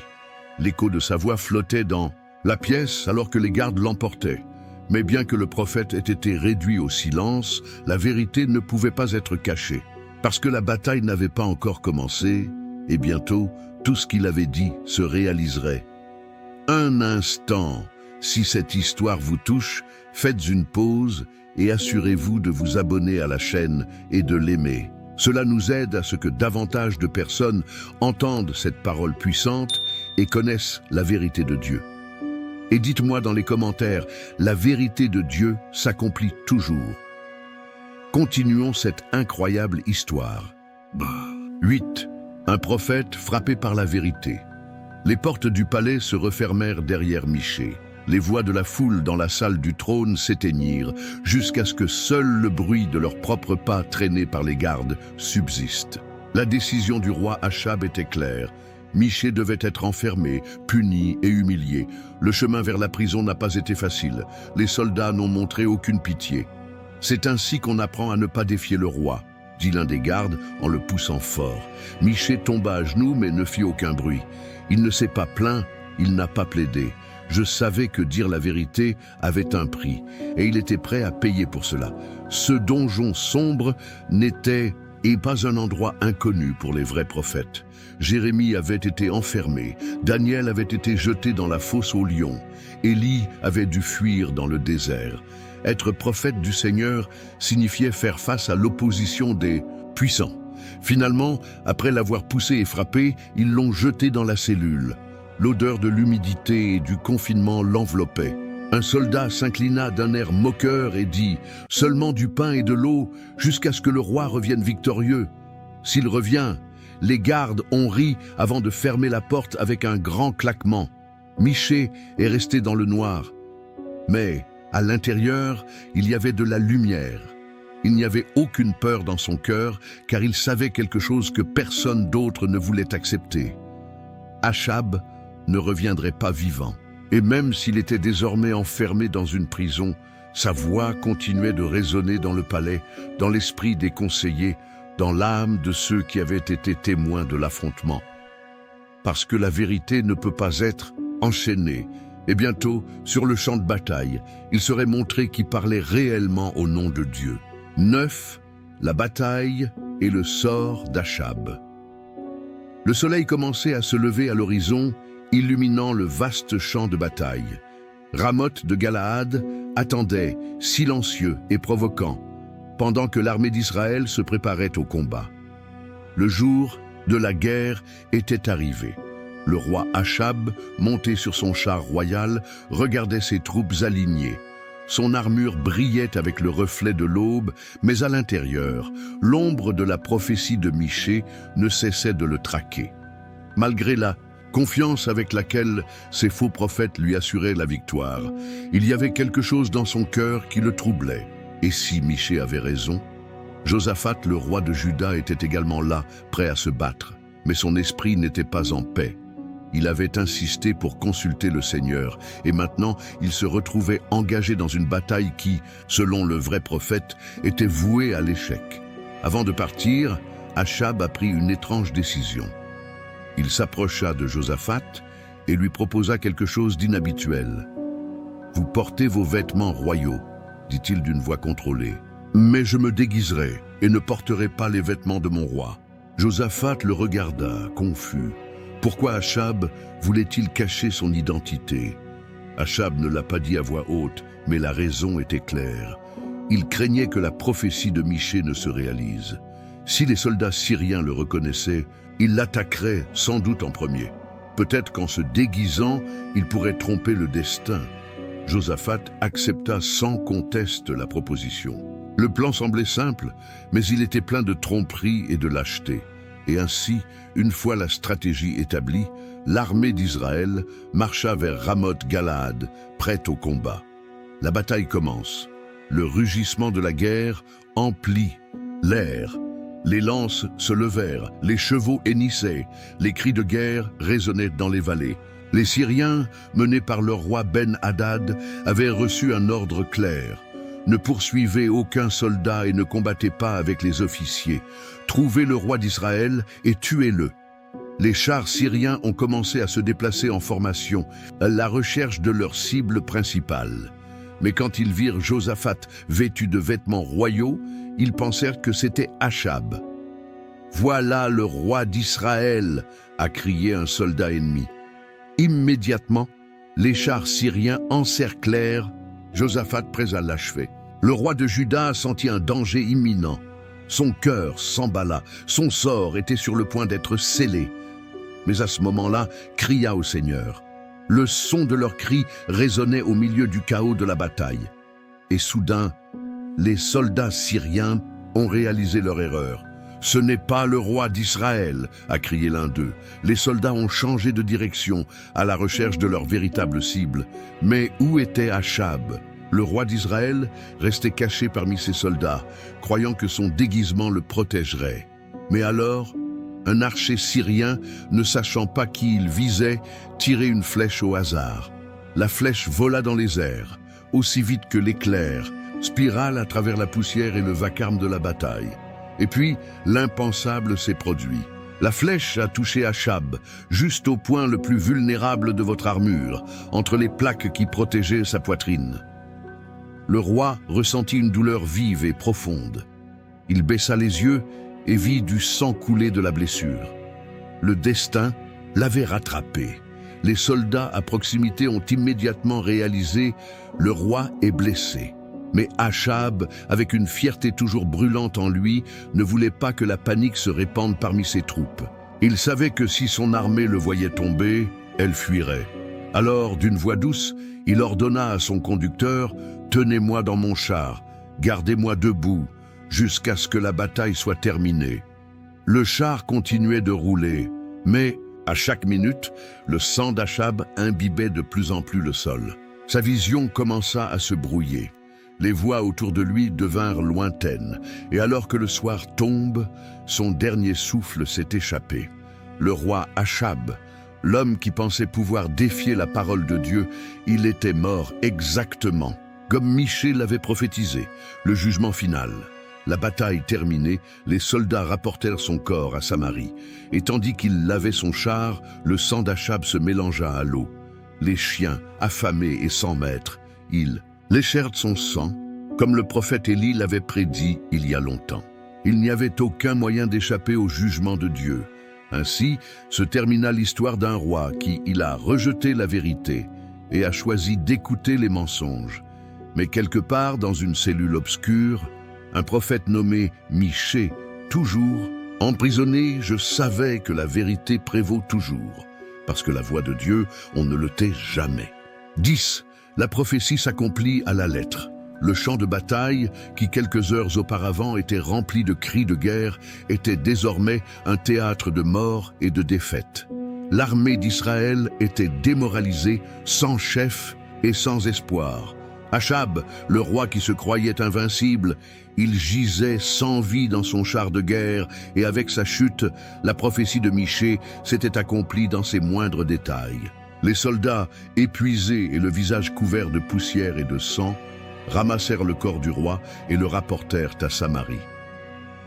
L'écho de sa voix flottait dans la pièce alors que les gardes l'emportaient. Mais bien que le prophète ait été réduit au silence, la vérité ne pouvait pas être cachée. Parce que la bataille n'avait pas encore commencé, et bientôt, tout ce qu'il avait dit se réaliserait. Un instant, si cette histoire vous touche, faites une pause et assurez-vous de vous abonner à la chaîne et de l'aimer. Cela nous aide à ce que davantage de personnes entendent cette parole puissante et connaissent la vérité de Dieu. Et dites-moi dans les commentaires, la vérité de Dieu s'accomplit toujours. Continuons cette incroyable histoire. 8. Un prophète frappé par la vérité. Les portes du palais se refermèrent derrière Michée. Les voix de la foule dans la salle du trône s'éteignirent, jusqu'à ce que seul le bruit de leurs propres pas traînés par les gardes subsiste. La décision du roi Achab était claire. Michée devait être enfermé, puni et humilié. Le chemin vers la prison n'a pas été facile. Les soldats n'ont montré aucune pitié. C'est ainsi qu'on apprend à ne pas défier le roi, dit l'un des gardes en le poussant fort. Michée tomba à genoux mais ne fit aucun bruit. Il ne s'est pas plaint, il n'a pas plaidé. Je savais que dire la vérité avait un prix, et il était prêt à payer pour cela. Ce donjon sombre n'était pas un endroit inconnu pour les vrais prophètes. Jérémie avait été enfermé, Daniel avait été jeté dans la fosse aux lions, Élie avait dû fuir dans le désert. Être prophète du Seigneur signifiait faire face à l'opposition des puissants. Finalement, après l'avoir poussé et frappé, ils l'ont jeté dans la cellule. L'odeur de l'humidité et du confinement l'enveloppait. Un soldat s'inclina d'un air moqueur et dit « Seulement du pain et de l'eau, jusqu'à ce que le roi revienne victorieux. » S'il revient, les gardes ont ri avant de fermer la porte avec un grand claquement. Michée est resté dans le noir. Mais, à l'intérieur, il y avait de la lumière. Il n'y avait aucune peur dans son cœur, car il savait quelque chose que personne d'autre ne voulait accepter. Achab ne reviendrait pas vivant. Et même s'il était désormais enfermé dans une prison, sa voix continuait de résonner dans le palais, dans l'esprit des conseillers, dans l'âme de ceux qui avaient été témoins de l'affrontement. Parce que la vérité ne peut pas être enchaînée, et bientôt, sur le champ de bataille, il serait montré qui parlait réellement au nom de Dieu. 9. La bataille et le sort d'Achab. Le soleil commençait à se lever à l'horizon, illuminant le vaste champ de bataille. Ramoth de Galaad attendait, silencieux et provoquant, pendant que l'armée d'Israël se préparait au combat. Le jour de la guerre était arrivé. Le roi Achab, monté sur son char royal, regardait ses troupes alignées. Son armure brillait avec le reflet de l'aube, mais à l'intérieur, l'ombre de la prophétie de Michée ne cessait de le traquer. Malgré la confiance avec laquelle ces faux prophètes lui assuraient la victoire, il y avait quelque chose dans son cœur qui le troublait. Et si Michée avait raison? Josaphat, le roi de Juda, était également là, prêt à se battre, mais son esprit n'était pas en paix. Il avait insisté pour consulter le Seigneur, et maintenant il se retrouvait engagé dans une bataille qui, selon le vrai prophète, était vouée à l'échec. Avant de partir, Achab a pris une étrange décision. Il s'approcha de Josaphat et lui proposa quelque chose d'inhabituel. « Vous portez vos vêtements royaux, dit-il d'une voix contrôlée, mais je me déguiserai et ne porterai pas les vêtements de mon roi. » Josaphat le regarda, confus. Pourquoi Achab voulait-il cacher son identité? Achab ne l'a pas dit à voix haute, mais la raison était claire. Il craignait que la prophétie de Michée ne se réalise. Si les soldats syriens le reconnaissaient, ils l'attaqueraient sans doute en premier. Peut-être qu'en se déguisant, il pourrait tromper le destin. Josaphat accepta sans conteste la proposition. Le plan semblait simple, mais il était plein de tromperies et de lâcheté. Et ainsi, une fois la stratégie établie, l'armée d'Israël marcha vers Ramoth-Galaad, prête au combat. La bataille commence. Le rugissement de la guerre emplit l'air. Les lances se levèrent, les chevaux hennissaient, les cris de guerre résonnaient dans les vallées. Les Syriens, menés par leur roi Ben-Hadad, avaient reçu un ordre clair. Ne poursuivez aucun soldat et ne combattez pas avec les officiers. Trouvez le roi d'Israël et tuez-le. Les chars syriens ont commencé à se déplacer en formation, à la recherche de leur cible principale. Mais quand ils virent Josaphat vêtu de vêtements royaux, ils pensèrent que c'était Achab. « Voilà le roi d'Israël !» a crié un soldat ennemi. Immédiatement, les chars syriens encerclèrent Josaphat prêt à l'achever. Le roi de Juda sentit un danger imminent. Son cœur s'emballa, son sort était sur le point d'être scellé. Mais à ce moment-là, cria au Seigneur. Le son de leurs cris résonnait au milieu du chaos de la bataille. Et soudain, les soldats syriens ont réalisé leur erreur. « Ce n'est pas le roi d'Israël !» a crié l'un d'eux. Les soldats ont changé de direction à la recherche de leur véritable cible. Mais où était Achab ? Le roi d'Israël restait caché parmi ses soldats, croyant que son déguisement le protégerait. Mais alors, un archer syrien, ne sachant pas qui il visait, tirait une flèche au hasard. La flèche vola dans les airs, aussi vite que l'éclair, spirale à travers la poussière et le vacarme de la bataille. Et puis, l'impensable s'est produit. La flèche a touché Achab, juste au point le plus vulnérable de votre armure, entre les plaques qui protégeaient sa poitrine. Le roi ressentit une douleur vive et profonde. Il baissa les yeux et vit du sang couler de la blessure. Le destin l'avait rattrapé. Les soldats à proximité ont immédiatement réalisé « le roi est blessé ». Mais Achab, avec une fierté toujours brûlante en lui, ne voulait pas que la panique se répande parmi ses troupes. Il savait que si son armée le voyait tomber, elle fuirait. Alors, d'une voix douce, il ordonna à son conducteur « Tenez-moi dans mon char, gardez-moi debout, jusqu'à ce que la bataille soit terminée. » Le char continuait de rouler, mais, à chaque minute, le sang d'Achab imbibait de plus en plus le sol. Sa vision commença à se brouiller. Les voix autour de lui devinrent lointaines, et alors que le soir tombe, son dernier souffle s'est échappé. Le roi Achab, l'homme qui pensait pouvoir défier la parole de Dieu, il était mort exactement, comme Michée l'avait prophétisé, le jugement final. La bataille terminée, les soldats rapportèrent son corps à Samarie, et tandis qu'il lavait son char, le sang d'Achab se mélangea à l'eau. Les chiens, affamés et sans maître, ils léchèrent son sang, comme le prophète Élie l'avait prédit il y a longtemps. Il n'y avait aucun moyen d'échapper au jugement de Dieu. Ainsi se termina l'histoire d'un roi qui, il a rejeté la vérité et a choisi d'écouter les mensonges. Mais quelque part dans une cellule obscure, un prophète nommé Michée, toujours emprisonné, je savais que la vérité prévaut toujours, parce que la voix de Dieu, on ne le tait jamais. 10. La prophétie s'accomplit à la lettre. Le champ de bataille, qui quelques heures auparavant était rempli de cris de guerre, était désormais un théâtre de mort et de défaite. L'armée d'Israël était démoralisée, sans chef et sans espoir. Achab, le roi qui se croyait invincible, il gisait sans vie dans son char de guerre, et avec sa chute, la prophétie de Michée s'était accomplie dans ses moindres détails. Les soldats, épuisés et le visage couvert de poussière et de sang, ramassèrent le corps du roi et le rapportèrent à Samarie.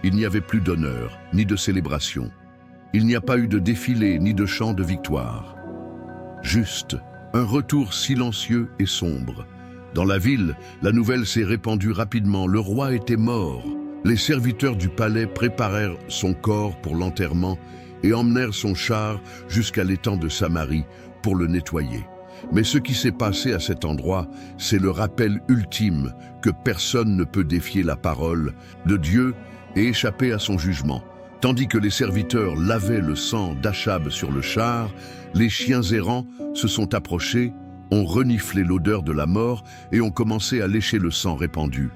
Il n'y avait plus d'honneur, ni de célébration. Il n'y a pas eu de défilé, ni de chant de victoire. Juste, un retour silencieux et sombre. Dans la ville, la nouvelle s'est répandue rapidement. Le roi était mort. Les serviteurs du palais préparèrent son corps pour l'enterrement et emmenèrent son char jusqu'à l'étang de Samarie pour le nettoyer. Mais ce qui s'est passé à cet endroit, c'est le rappel ultime que personne ne peut défier la parole de Dieu et échapper à son jugement. Tandis que les serviteurs lavaient le sang d'Achab sur le char, les chiens errants se sont approchés, ont reniflé l'odeur de la mort et ont commencé à lécher le sang répandu,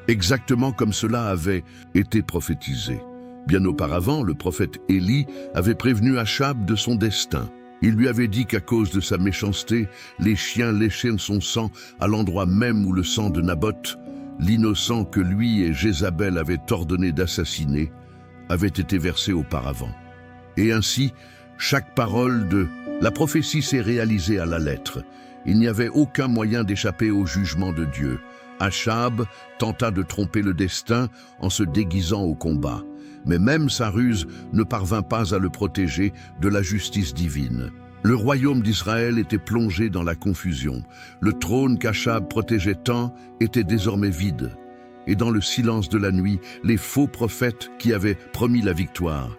exactement comme cela avait été prophétisé. Bien auparavant, le prophète Élie avait prévenu Achab de son destin. Il lui avait dit qu'à cause de sa méchanceté, les chiens léchaient son sang à l'endroit même où le sang de Naboth, l'innocent que lui et Jézabel avaient ordonné d'assassiner, avait été versé auparavant. Et ainsi, chaque parole de la prophétie s'est réalisée à la lettre. Il n'y avait aucun moyen d'échapper au jugement de Dieu. Achab tenta de tromper le destin en se déguisant au combat. Mais même sa ruse ne parvint pas à le protéger de la justice divine. Le royaume d'Israël était plongé dans la confusion. Le trône qu'Achab protégeait tant était désormais vide. Et dans le silence de la nuit, les faux prophètes qui avaient promis la victoire,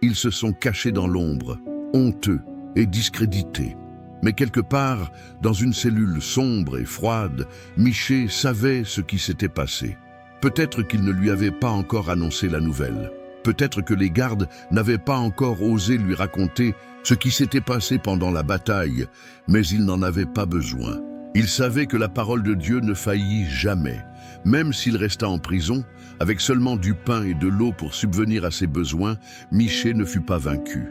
ils se sont cachés dans l'ombre, honteux et discrédités. Mais quelque part, dans une cellule sombre et froide, Michée savait ce qui s'était passé. Peut-être qu'il ne lui avait pas encore annoncé la nouvelle. Peut-être que les gardes n'avaient pas encore osé lui raconter ce qui s'était passé pendant la bataille, mais il n'en avait pas besoin. Il savait que la parole de Dieu ne faillit jamais. Même s'il resta en prison, avec seulement du pain et de l'eau pour subvenir à ses besoins, Michée ne fut pas vaincu.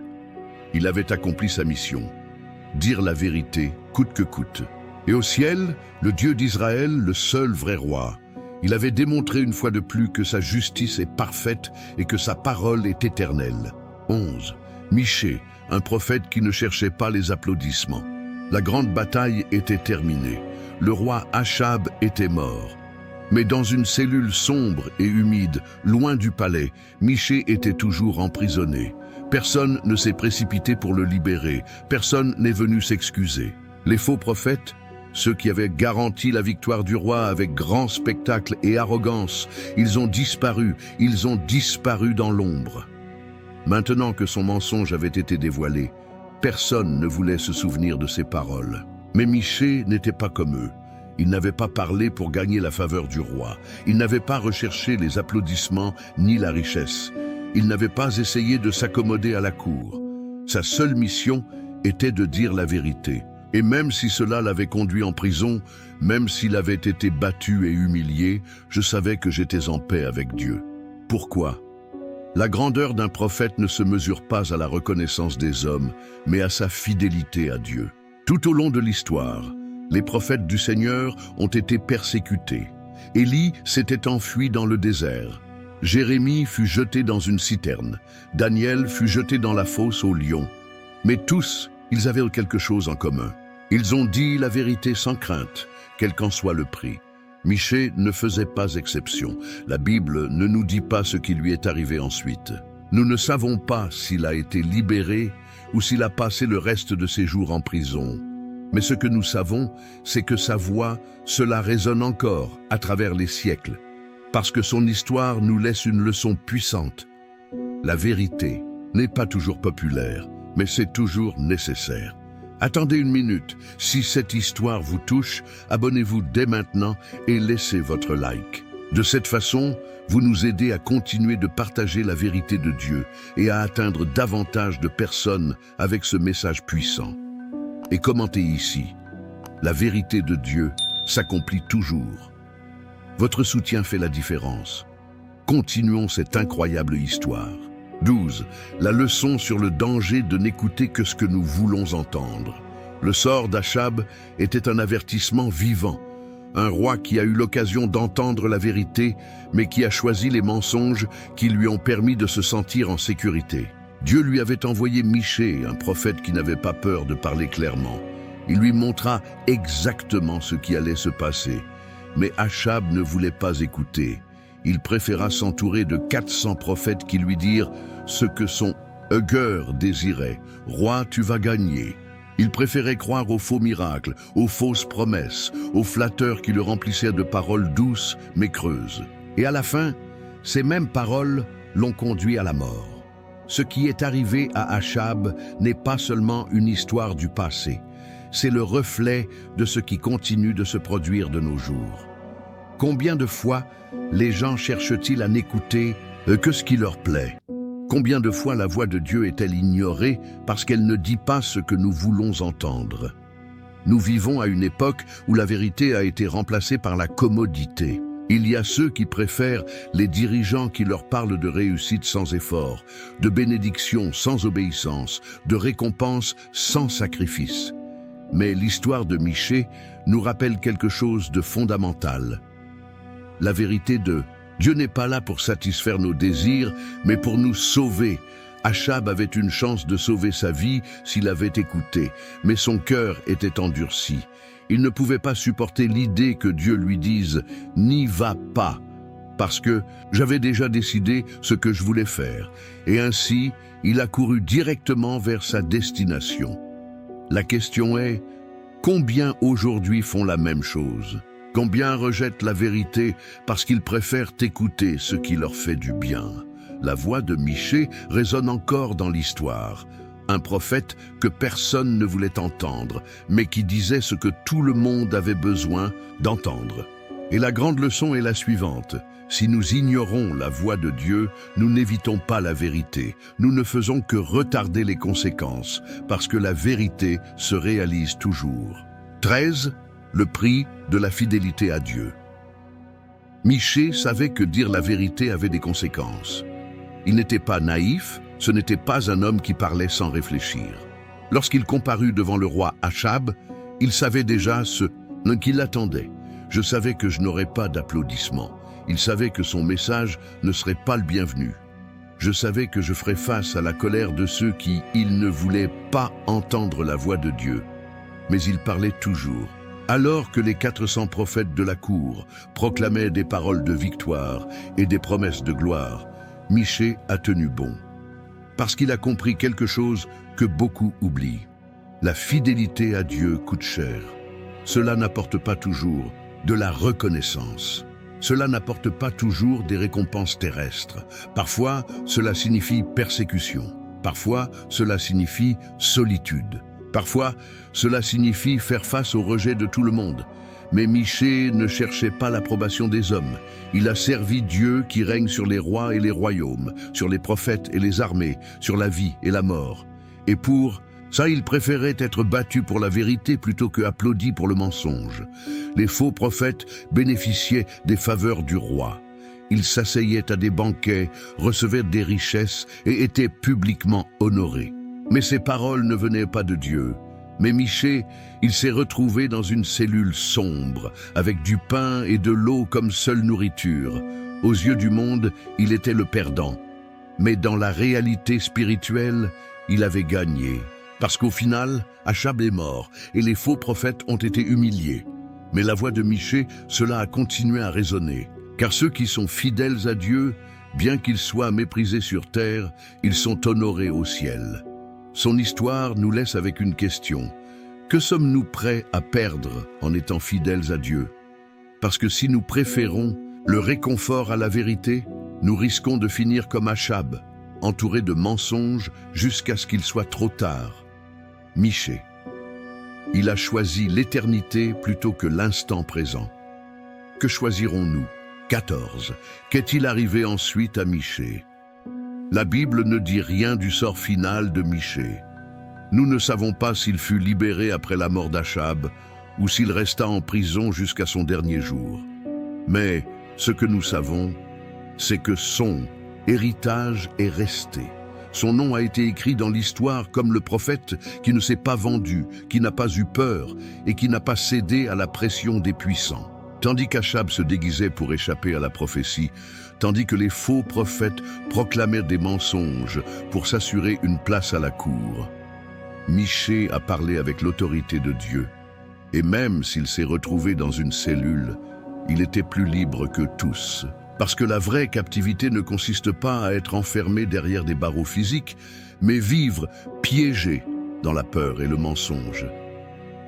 Il avait accompli sa mission. Dire la vérité, coûte que coûte. Et au ciel, le Dieu d'Israël, le seul vrai roi, il avait démontré une fois de plus que sa justice est parfaite et que sa parole est éternelle. 11. Michée, un prophète qui ne cherchait pas les applaudissements. La grande bataille était terminée. Le roi Achab était mort. Mais dans une cellule sombre et humide, loin du palais, Michée était toujours emprisonné. Personne ne s'est précipité pour le libérer. Personne n'est venu s'excuser. Les faux prophètes, ceux qui avaient garanti la victoire du roi avec grand spectacle et arrogance, ils ont disparu dans l'ombre. Maintenant que son mensonge avait été dévoilé, personne ne voulait se souvenir de ses paroles. Mais Michée n'était pas comme eux. Il n'avait pas parlé pour gagner la faveur du roi. Il n'avait pas recherché les applaudissements ni la richesse. Il n'avait pas essayé de s'accommoder à la cour. Sa seule mission était de dire la vérité. Et même si cela l'avait conduit en prison, même s'il avait été battu et humilié, je savais que j'étais en paix avec Dieu. Pourquoi ? La grandeur d'un prophète ne se mesure pas à la reconnaissance des hommes, mais à sa fidélité à Dieu. Tout au long de l'histoire, les prophètes du Seigneur ont été persécutés. Élie s'était enfui dans le désert. Jérémie fut jeté dans une citerne. Daniel fut jeté dans la fosse aux lions. Mais tous, ils avaient quelque chose en commun. Ils ont dit la vérité sans crainte, quel qu'en soit le prix. Michée ne faisait pas exception. La Bible ne nous dit pas ce qui lui est arrivé ensuite. Nous ne savons pas s'il a été libéré ou s'il a passé le reste de ses jours en prison. Mais ce que nous savons, c'est que sa voix, cela résonne encore à travers les siècles, parce que son histoire nous laisse une leçon puissante. La vérité n'est pas toujours populaire, mais c'est toujours nécessaire. Attendez une minute. Si cette histoire vous touche, abonnez-vous dès maintenant et laissez votre like. De cette façon, vous nous aidez à continuer de partager la vérité de Dieu et à atteindre davantage de personnes avec ce message puissant. Et commentez ici. La vérité de Dieu s'accomplit toujours. Votre soutien fait la différence. Continuons cette incroyable histoire. 12. La leçon sur le danger de n'écouter que ce que nous voulons entendre. Le sort d'Achab était un avertissement vivant. Un roi qui a eu l'occasion d'entendre la vérité, mais qui a choisi les mensonges qui lui ont permis de se sentir en sécurité. Dieu lui avait envoyé Michée, un prophète qui n'avait pas peur de parler clairement. Il lui montra exactement ce qui allait se passer. Mais Achab ne voulait pas écouter. Il préféra s'entourer de 400 prophètes qui lui dirent ce que son Agur désirait. « Roi, tu vas gagner ». Il préférait croire aux faux miracles, aux fausses promesses, aux flatteurs qui le remplissaient de paroles douces mais creuses. Et à la fin, ces mêmes paroles l'ont conduit à la mort. Ce qui est arrivé à Achab n'est pas seulement une histoire du passé, c'est le reflet de ce qui continue de se produire de nos jours. Combien de fois les gens cherchent-ils à n'écouter que ce qui leur plaît? Combien de fois la voix de Dieu est-elle ignorée parce qu'elle ne dit pas ce que nous voulons entendre? Nous vivons à une époque où la vérité a été remplacée par la commodité. Il y a ceux qui préfèrent les dirigeants qui leur parlent de réussite sans effort, de bénédiction sans obéissance, de récompense sans sacrifice. Mais l'histoire de Michée nous rappelle quelque chose de fondamental. La vérité de Dieu n'est pas là pour satisfaire nos désirs, mais pour nous sauver. Achab avait une chance de sauver sa vie s'il avait écouté, mais son cœur était endurci. Il ne pouvait pas supporter l'idée que Dieu lui dise « N'y va pas », parce que j'avais déjà décidé ce que je voulais faire, et ainsi il a couru directement vers sa destination. La question est, combien aujourd'hui font la même chose? Combien rejettent la vérité parce qu'ils préfèrent écouter ce qui leur fait du bien? La voix de Michée résonne encore dans l'histoire. Un prophète que personne ne voulait entendre, mais qui disait ce que tout le monde avait besoin d'entendre. Et la grande leçon est la suivante. Si nous ignorons la voix de Dieu, nous n'évitons pas la vérité. Nous ne faisons que retarder les conséquences, parce que la vérité se réalise toujours. 13. Le prix de la fidélité à Dieu. Michée savait que dire la vérité avait des conséquences. Il n'était pas naïf, ce n'était pas un homme qui parlait sans réfléchir. Lorsqu'il comparut devant le roi Achab, il savait déjà ce qui l'attendait. Je savais que je n'aurais pas d'applaudissements. Il savait que son message ne serait pas le bienvenu. Je savais que je ferais face à la colère de ceux qui, ils ne voulaient pas entendre la voix de Dieu. Mais il parlait toujours. Alors que les 400 prophètes de la cour proclamaient des paroles de victoire et des promesses de gloire, Michée a tenu bon. Parce qu'il a compris quelque chose que beaucoup oublient. La fidélité à Dieu coûte cher. Cela n'apporte pas toujours de la reconnaissance. Cela n'apporte pas toujours des récompenses terrestres. Parfois, cela signifie persécution. Parfois, cela signifie solitude. Parfois, cela signifie faire face au rejet de tout le monde. Mais Michée ne cherchait pas l'approbation des hommes. Il a servi Dieu qui règne sur les rois et les royaumes, sur les prophètes et les armées, sur la vie et la mort. Et pour ça, il préférait être battu pour la vérité plutôt que applaudi pour le mensonge. Les faux prophètes bénéficiaient des faveurs du roi. Ils s'asseyaient à des banquets, recevaient des richesses et étaient publiquement honorés. Mais ces paroles ne venaient pas de Dieu. Mais Michée, il s'est retrouvé dans une cellule sombre, avec du pain et de l'eau comme seule nourriture. Aux yeux du monde, il était le perdant. Mais dans la réalité spirituelle, il avait gagné. Parce qu'au final, Achab est mort et les faux prophètes ont été humiliés. Mais la voix de Michée, cela a continué à résonner. Car ceux qui sont fidèles à Dieu, bien qu'ils soient méprisés sur terre, ils sont honorés au ciel. Son histoire nous laisse avec une question. Que sommes-nous prêts à perdre en étant fidèles à Dieu? Parce que si nous préférons le réconfort à la vérité, nous risquons de finir comme Achab, entourés de mensonges jusqu'à ce qu'il soit trop tard. Michée. Il a choisi l'éternité plutôt que l'instant présent. Que choisirons-nous? 14. Qu'est-il arrivé ensuite à Michée? La Bible ne dit rien du sort final de Michée. Nous ne savons pas s'il fut libéré après la mort d'Achab ou s'il resta en prison jusqu'à son dernier jour. Mais ce que nous savons, c'est que son héritage est resté. Son nom a été écrit dans l'histoire comme le prophète qui ne s'est pas vendu, qui n'a pas eu peur et qui n'a pas cédé à la pression des puissants. Tandis qu'Achab se déguisait pour échapper à la prophétie, tandis que les faux prophètes proclamèrent des mensonges pour s'assurer une place à la cour. Michée a parlé avec l'autorité de Dieu. Et même s'il s'est retrouvé dans une cellule, il était plus libre que tous. Parce que la vraie captivité ne consiste pas à être enfermé derrière des barreaux physiques, mais vivre piégé dans la peur et le mensonge.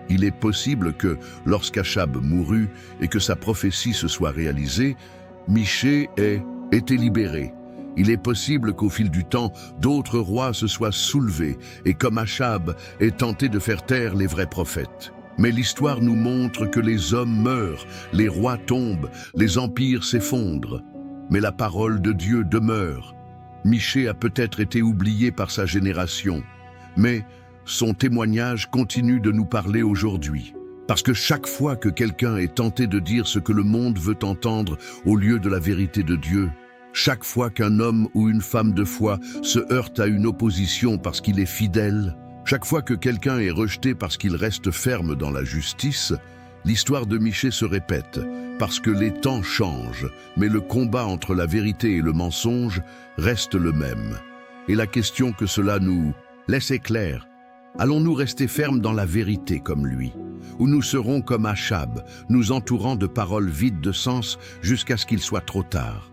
Il est possible que, lorsqu'Achab mourut et que sa prophétie se soit réalisée, Michée ait été libéré. Il est possible qu'au fil du temps, d'autres rois se soient soulevés et, comme Achab, aient tenté de faire taire les vrais prophètes. Mais l'histoire nous montre que les hommes meurent, les rois tombent, les empires s'effondrent. Mais la parole de Dieu demeure. Michée a peut-être été oublié par sa génération, mais son témoignage continue de nous parler aujourd'hui. Parce que chaque fois que quelqu'un est tenté de dire ce que le monde veut entendre au lieu de la vérité de Dieu, chaque fois qu'un homme ou une femme de foi se heurte à une opposition parce qu'il est fidèle, chaque fois que quelqu'un est rejeté parce qu'il reste ferme dans la justice, l'histoire de Michée se répète, parce que les temps changent, mais le combat entre la vérité et le mensonge reste le même. Et la question que cela nous laisse est claire. Allons-nous rester fermes dans la vérité comme lui, ou nous serons comme Achab, nous entourant de paroles vides de sens jusqu'à ce qu'il soit trop tard?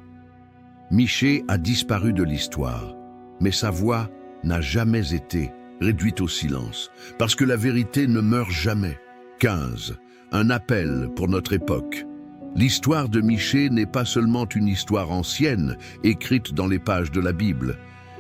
Michée a disparu de l'histoire, mais sa voix n'a jamais été réduite au silence, parce que la vérité ne meurt jamais. 15. Un appel pour notre époque. L'histoire de Michée n'est pas seulement une histoire ancienne, écrite dans les pages de la Bible.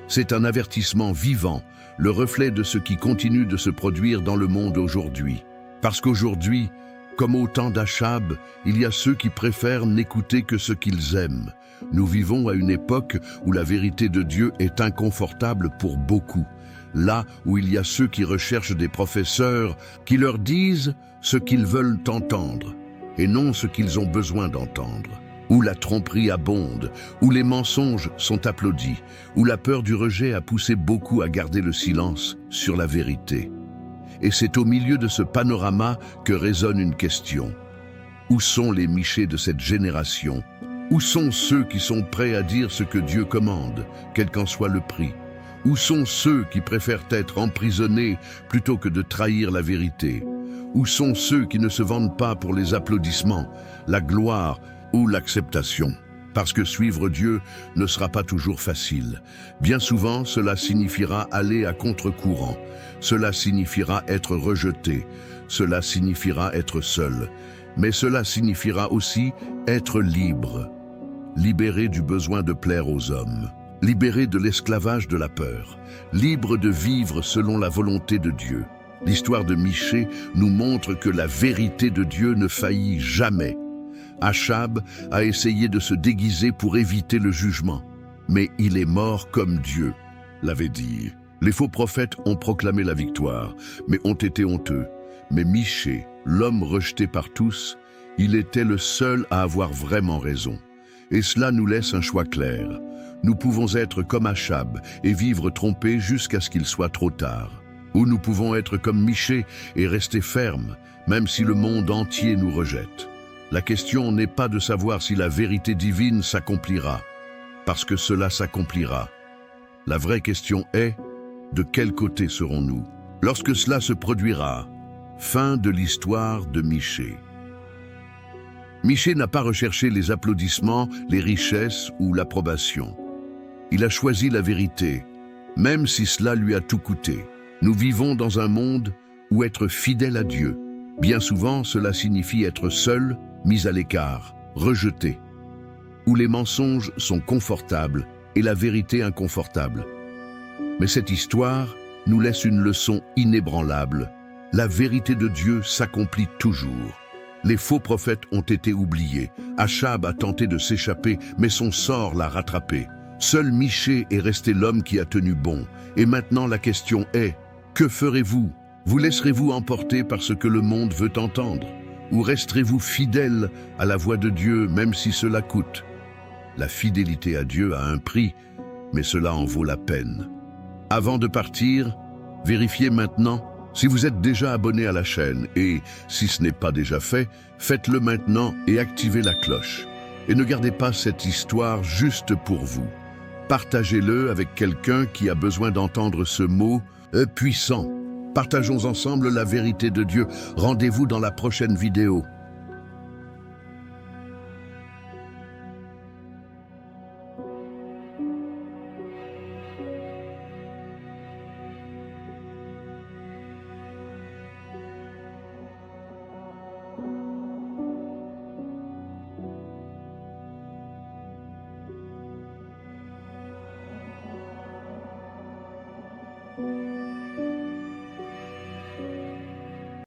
C'est un avertissement vivant, le reflet de ce qui continue de se produire dans le monde aujourd'hui. Parce qu'aujourd'hui, comme au temps d'Achab, il y a ceux qui préfèrent n'écouter que ce qu'ils aiment. Nous vivons à une époque où la vérité de Dieu est inconfortable pour beaucoup. Là où il y a ceux qui recherchent des professeurs qui leur disent ce qu'ils veulent entendre et non ce qu'ils ont besoin d'entendre. Où la tromperie abonde, où les mensonges sont applaudis, où la peur du rejet a poussé beaucoup à garder le silence sur la vérité. Et c'est au milieu de ce panorama que résonne une question. Où sont les Michées de cette génération? Où sont ceux qui sont prêts à dire ce que Dieu commande, quel qu'en soit le prix? Où sont ceux qui préfèrent être emprisonnés plutôt que de trahir la vérité? Où sont ceux qui ne se vendent pas pour les applaudissements, la gloire ou l'acceptation? Parce que suivre Dieu ne sera pas toujours facile. Bien souvent, cela signifiera aller à contre-courant. Cela signifiera être rejeté. Cela signifiera être seul. Mais cela signifiera aussi être libre. Libéré du besoin de plaire aux hommes. Libéré de l'esclavage de la peur. Libre de vivre selon la volonté de Dieu. L'histoire de Michée nous montre que la vérité de Dieu ne faillit jamais. Achab a essayé de se déguiser pour éviter le jugement, mais il est mort comme Dieu l'avait dit. Les faux prophètes ont proclamé la victoire, mais ont été honteux. Mais Michée, l'homme rejeté par tous, il était le seul à avoir vraiment raison. Et cela nous laisse un choix clair. Nous pouvons être comme Achab et vivre trompés jusqu'à ce qu'il soit trop tard. ou nous pouvons être comme Michée et rester fermes, même si le monde entier nous rejette. La question n'est pas de savoir si la vérité divine s'accomplira, parce que cela s'accomplira. La vraie question est, de quel côté serons-nous? Lorsque cela se produira, fin de l'histoire de Michée. Michée n'a pas recherché les applaudissements, les richesses ou l'approbation. Il a choisi la vérité, même si cela lui a tout coûté. Nous vivons dans un monde où être fidèle à Dieu, bien souvent cela signifie être seul, mis à l'écart, rejeté, où les mensonges sont confortables et la vérité inconfortable. Mais cette histoire nous laisse une leçon inébranlable. La vérité de Dieu s'accomplit toujours. Les faux prophètes ont été oubliés. Achab a tenté de s'échapper, mais son sort l'a rattrapé. Seul Michée est resté l'homme qui a tenu bon. Et maintenant la question est, que ferez-vous? Vous laisserez-vous emporter par ce que le monde veut entendre? Ou resterez-vous fidèle à la voix de Dieu, même si cela coûte? La fidélité à Dieu a un prix, mais cela en vaut la peine. Avant de partir, vérifiez maintenant si vous êtes déjà abonné à la chaîne et, si ce n'est pas déjà fait, faites-le maintenant et activez la cloche. Et ne gardez pas cette histoire juste pour vous. Partagez-le avec quelqu'un qui a besoin d'entendre ce mot puissant. Partageons ensemble la vérité de Dieu. Rendez-vous dans la prochaine vidéo.